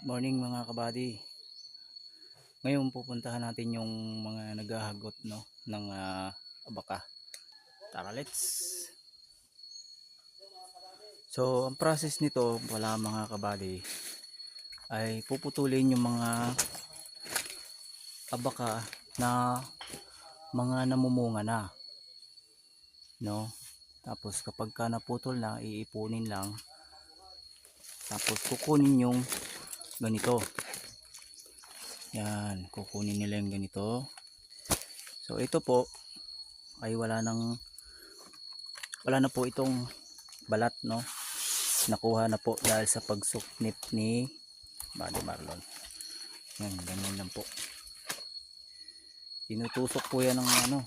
Morning mga kabady. Ngayon pupuntahan natin yung mga naghahagot ng abaka. Tara, let's. So ang process nito wala mga kabady ay puputulin yung mga abaka na mga namumunga na, no? Tapos kapag ka naputol na, iipunin lang. Tapos kukunin yung ganito. Yan, kukunin nila yung ganito. So ito po ay wala na po itong balat, no? Nakuha na po dahil sa pagsuknip ni Buddy Marlon. Yan, ganyan lang po. Tinutusok po yan ng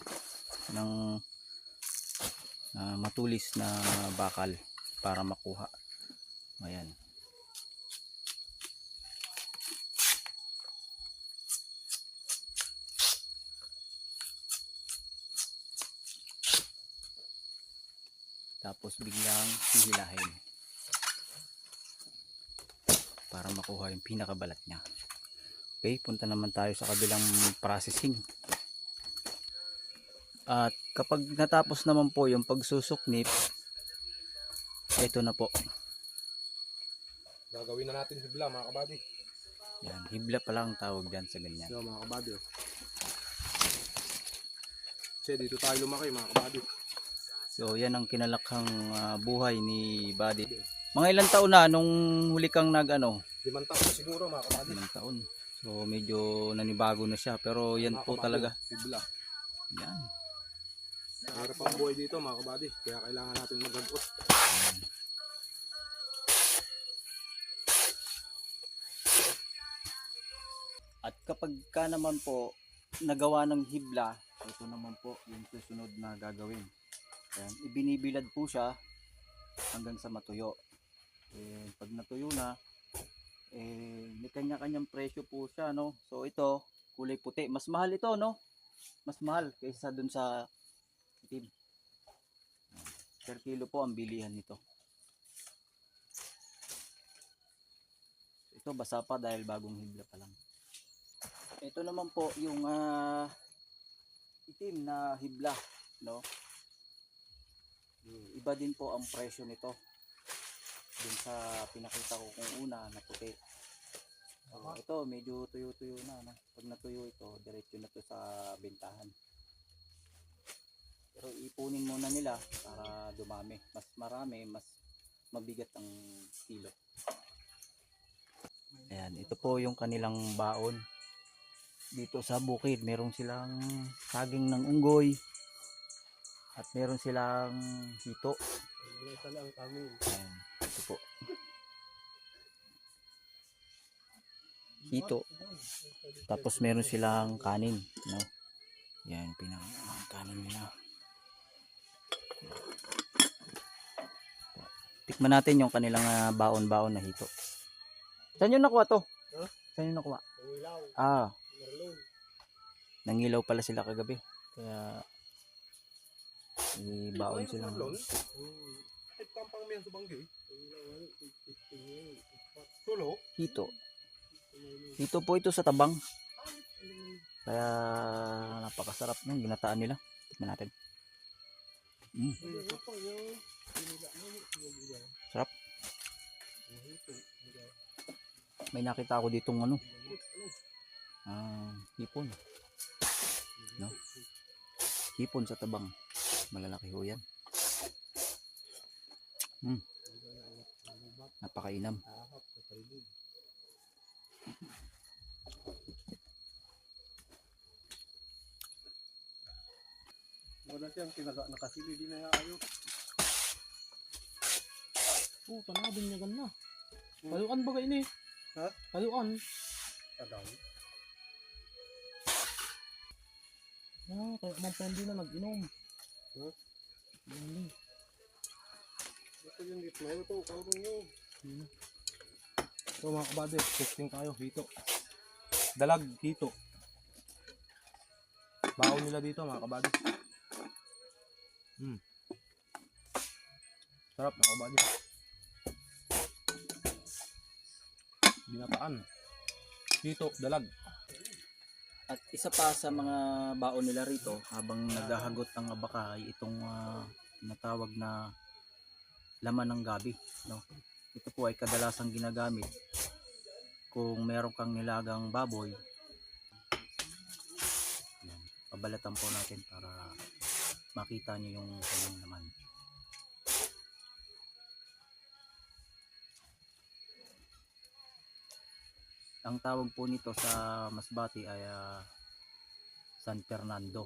matulis na bakal para makuha. Ayan. Tapos biglang hihilahin para makuha yung pinakabalat niya. Okay, punta naman tayo sa kabilang processing. At kapag natapos naman po yung pagsusuknip, ito na po. Gagawin na natin hibla mga kabady. Yan, hibla pala ang tawag dyan sa ganyan. Yan mga kabady. Kasi dito tayo lumaki mga kabady. So yan ang kinalakhang buhay ni Buddy. Mga ilang taon na nung huli kang 5 taon na siguro mga kabady. 5 taon. So medyo nanibago na siya, pero yan po talaga. Hibla. Yan. Mahirap ang buhay dito mga kabady. Kaya kailangan natin magagot. At kapag ka naman po nagawa ng hibla, ito naman po yung susunod na gagawin. Ayan, ibinibilad po siya hanggang sa matuyo. Pag natuyo na, may kanya-kanyang presyo po siya, no? So ito, kulay puti. Mas mahal ito, no? Mas mahal kaysa dun sa itim. Per kilo po ang bilihan nito. Ito basa pa dahil bagong hibla pa lang. Ito naman po yung itim na hibla, no? Iba din po ang presyo nito dun sa pinakita ko kung una na puti. So, ito medyo tuyo-tuyo na, no? Pag natuyo ito, diretso na to sa bentahan. Pero ipunin muna nila para dumami. Mas marami, mas mabigat ang kilo. Ayan, ito po yung kanilang baon. Dito sa bukid, meron silang saging ng unggoy at meron silang hito. Ayan, ito po. Hito. Tapos meron silang kanin, no? Yan, pinaka-kanin nila. Tikman natin yung kanilang baon-baon na hito. Saan yung nakuha to? Huh? Saan yung nakuha? Nangilaw. Ah. Nangilaw pala sila kagabi. Kaya ibaon sila. Hito. Hito po ito sa tabang. Kaya napakasarap ng ginataan nila. Tignan natin. Sarap. May nakita ako ditong hipon. No? Hipon sa tabang. Malalaki ho yan. Napakainam. Wala siyang nakasili din na ayok. Tanabing niya ganda. Kaluan ba kayo ni? Ha? Kaluan. Tadaw. Kaya mampendi na nag-inom. Ha? Hindi. Ito yung gitna. Ito, kaurong nyo. So mga kabady, testing tayo. Hito. Dalag, hito. Baon nila dito mga kabady. Sarap mga kabady. binataan. Hito, dalag. At isa pa sa mga baon nila rito habang naghahagot ng abaka ay itong tinatawag na laman ng gabi, no? Ito po ay kadalasang ginagamit kung meron kang nilagang baboy. Yan. Pabalatan po natin para makita niyo yung kanyang laman. Ang tawag po nito sa Masbate ay San Fernando.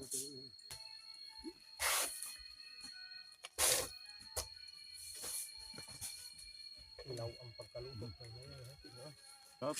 Ilaw ang pagkalubog. Stop.